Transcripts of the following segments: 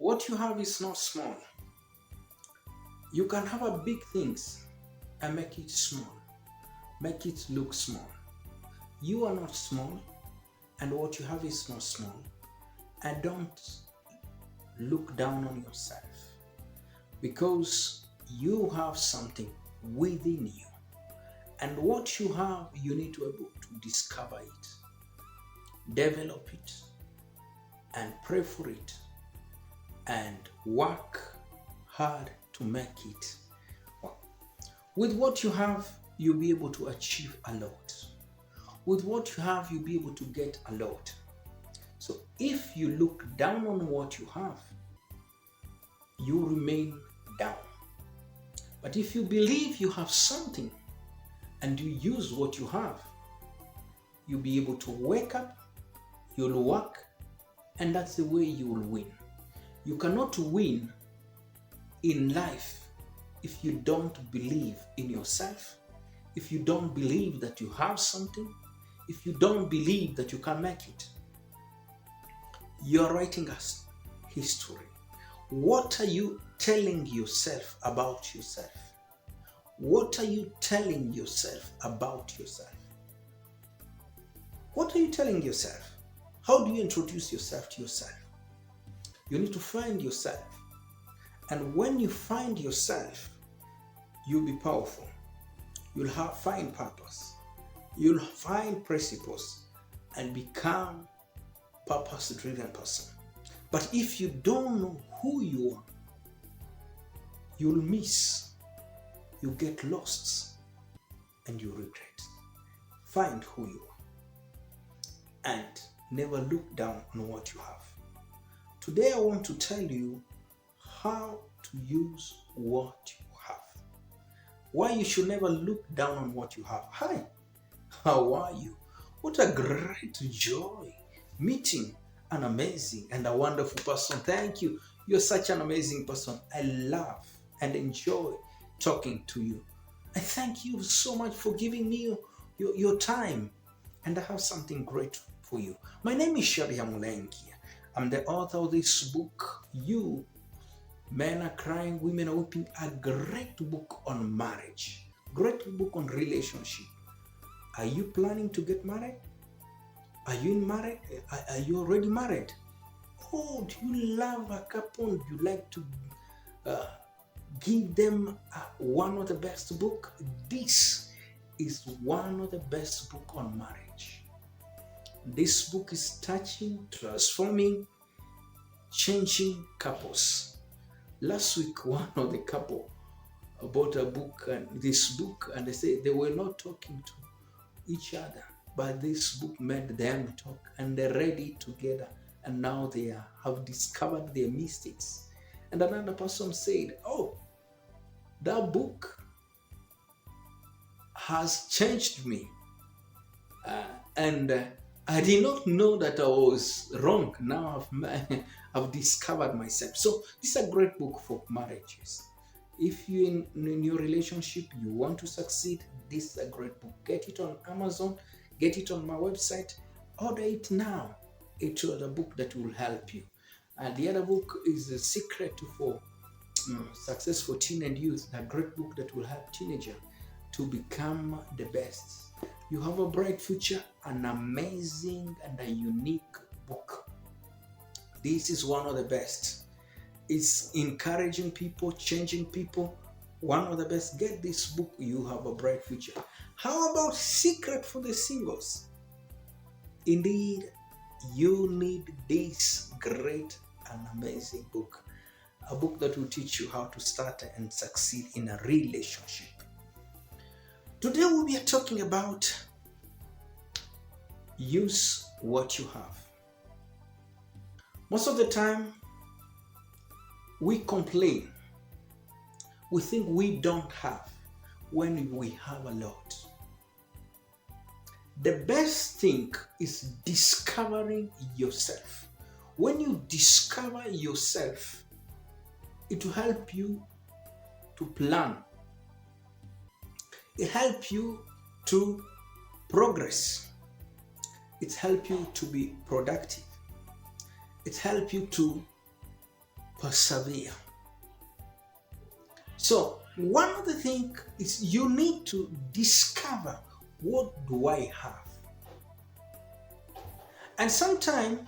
What you have is not small. You can have a big things and make it small, make it look small. You are not small, and what you have is not small. And don't look down on yourself, because you have something within you. And what you have, you need to be able to discover it, develop it, and pray for it, and work hard to make it work. With what you have, you'll be able to achieve a lot. With what you have, you'll be able to get a lot. So if you look down on what you have, you remain down. But if you believe you have something and you use what you have, you'll be able to wake up, you'll work, and that's the way you will win. You cannot win in life if you don't believe in yourself, if you don't believe that you have something, if you don't believe that you can make it. You're writing us history. What are you telling yourself about yourself? What are you telling yourself about yourself? What are you telling yourself? How do you introduce yourself to yourself? You need to find yourself. And when you find yourself, you'll be powerful. You'll find purpose. You'll find principles and become a purpose-driven person. But if you don't know who you are, you'll miss, you get lost, and you regret. Find who you are and never look down on what you have. Today I want to tell you how to use what you have. Why you should never look down on what you have. Hi, how are you? What a great joy meeting an amazing and a wonderful person. Thank you. You're such an amazing person. I love and enjoy talking to you. I thank you so much for giving me your time. And I have something great for you. My name is Shadia Mulenki. I'm the author of this book, You Men Are Crying, Women Are Weeping, a great book on marriage, great book on relationship. Are you planning to get married? Are you married? Are you already married? Oh, do you love a couple? Do you like to give them one of the best book? This is one of the best book on marriage. This book is touching, transforming, changing couples. Last week, one of the couple bought a book, and this book, and they say they were not talking to each other, but this book made them talk, and they read it together, and now they have discovered their mistakes. And another person said, oh, that book has changed me, and I did not know that I was wrong. Now I've discovered myself. So this is a great book for marriages. If you're in your relationship, you want to succeed, this is a great book. Get it on Amazon, get it on my website, order it now. It's a book that will help you. And the other book is The Secret for Success for Teen and Youth, a great book that will help teenagers to become the best. You have a bright future, an amazing and a unique book. This is one of the best. It's encouraging people, changing people. One of the best. Get this book. You have a bright future. How about Secret for the Singles? Indeed, you need this great and amazing book. A book that will teach you how to start and succeed in a relationship. Today we'll be talking about use what you have. Most of the time, we complain. We think we don't have when we have a lot. The best thing is discovering yourself. When you discover yourself, it will help you to plan. It helps you to progress. It helps you to be productive. It helps you to persevere. So one of the things is you need to discover, what do I have? And sometimes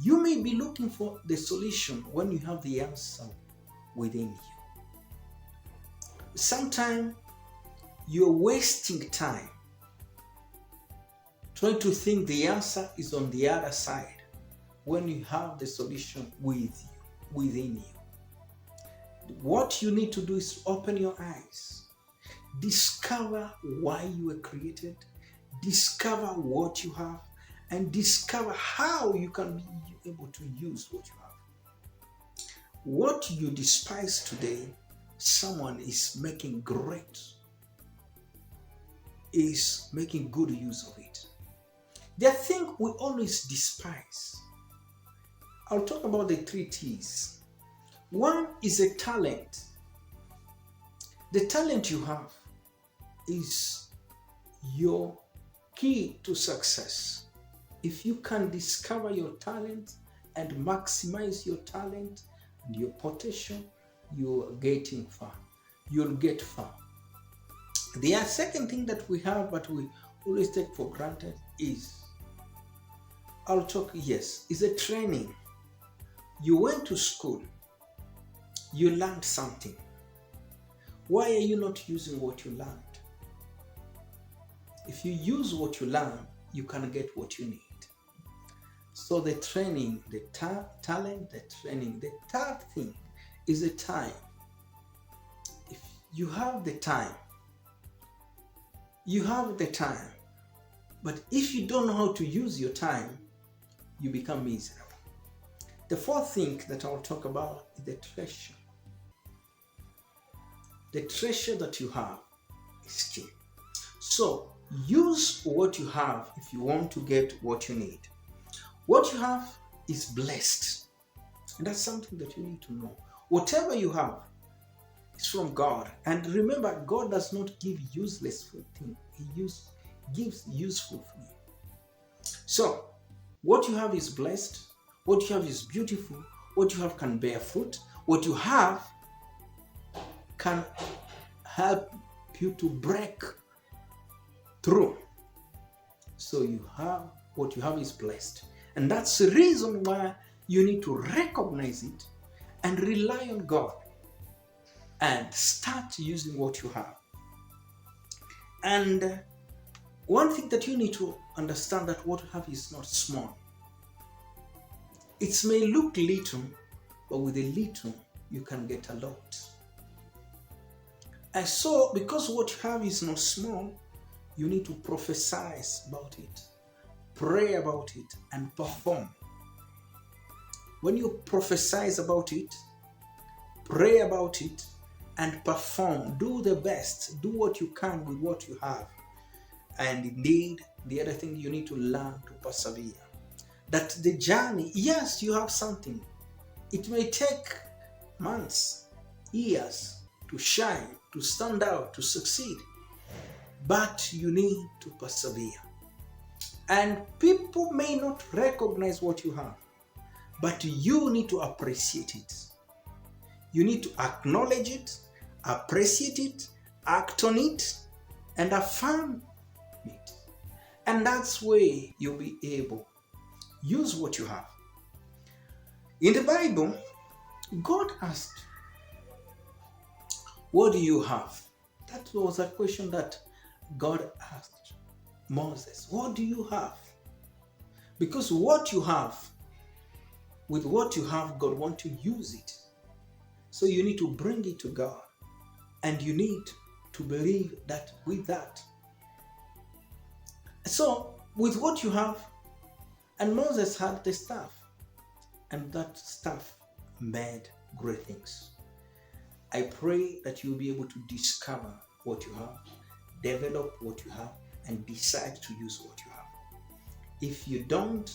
you may be looking for the solution when you have the answer within you. Sometimes you're wasting time trying to think the answer is on the other side when you have the solution within you. What you need to do is open your eyes, discover why you were created, discover what you have, and discover how you can be able to use what you have. What you despise today, someone is making good use of it. There are things we always despise. I'll talk about the 3 T's. One is a talent. The talent you have is your key to success. If you can discover your talent and maximize your talent and your potential, you're getting far. You'll get far. The second thing that we have, but we always take for granted, is is a training. You went to school. You learned something. Why are you not using what you learned? If you use what you learn, you can get what you need. So the training, the talent, the training. The third thing is the time. If you have the time, you have the time. But if you don't know how to use your time, you become miserable. The fourth thing that I'll talk about is the treasure. The treasure that you have is key. So use what you have if you want to get what you need. What you have is blessed. And that's something that you need to know. Whatever you have is from God. And remember, God does not give useless things. He gives useful things. So what you have is blessed. What you have is beautiful. What you have can bear fruit. What you have can help you to break through. So what you have is blessed. And that's the reason why you need to recognize it and rely on God and start using what you have. And one thing that you need to understand, that what you have is not small. It may look little, but with a little, you can get a lot. And so, because what you have is not small, you need to prophesy about it, pray about it, and perform. When you prophesy about it, pray about it, and perform, do the best, do what you can with what you have. And indeed, the other thing, you need to learn to persevere. That the journey, yes, you have something. It may take months, years to shine, to stand out, to succeed. But you need to persevere. And people may not recognize what you have, but you need to appreciate it. You need to acknowledge it, appreciate it, act on it, and affirm it. And that's where you'll be able to use what you have. In the Bible, God asked, what do you have? That was a question that God asked Moses. What do you have? Because what you have, with what you have, God wants to use it. So you need to bring it to God. And you need to believe that with that. So, with what you have, and Moses had the staff. And that staff made great things. I pray that you'll be able to discover what you have, develop what you have, and decide to use what you have. If you don't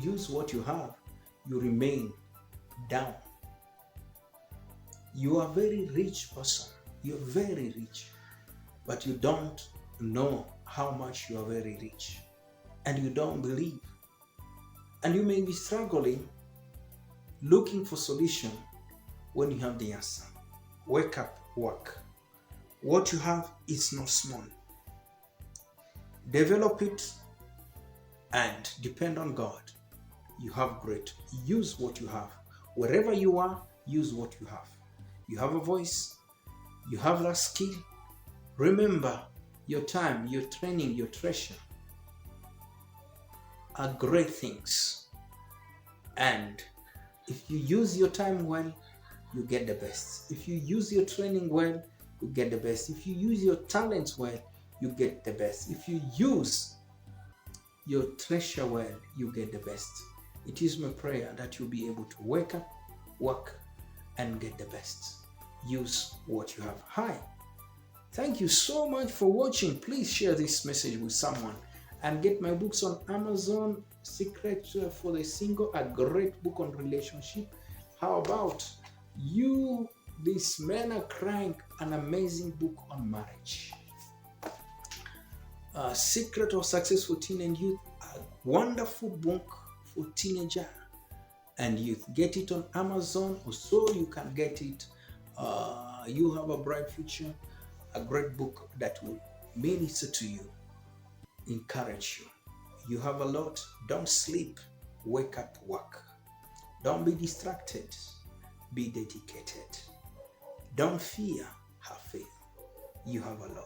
use what you have, you remain down. You are a very rich person. You're very rich, but you don't know how much you are very rich, and you don't believe. And you may be struggling looking for solution when you have the answer. Wake up, work. What you have is not small. Develop it and depend on God. You have great. Use what you have. Wherever you are, use what you have. You have a voice. You have that skill. Remember, your time, your training, your treasure are great things. And if you use your time well, you get the best. If you use your training well, you get the best. If you use your talents well, you get the best. If you use your treasure well, you get the best. It is my prayer that you'll be able to wake up, work, and get the best. Use what you have. Hi. Thank you so much for watching. Please share this message with someone and get my books on Amazon. Secret for the Single, a great book on relationship. How about You These Men Are Crying, an amazing book on marriage. Secret of Success for Teen and Youth, a wonderful book for teenager and youth. Get it on Amazon, or so you can get it. You Have a Bright Future, a great book that will minister to you, encourage you. You have a lot. Don't sleep. Wake up, work. Don't be distracted. Be dedicated. Don't fear. Have faith. You have a lot.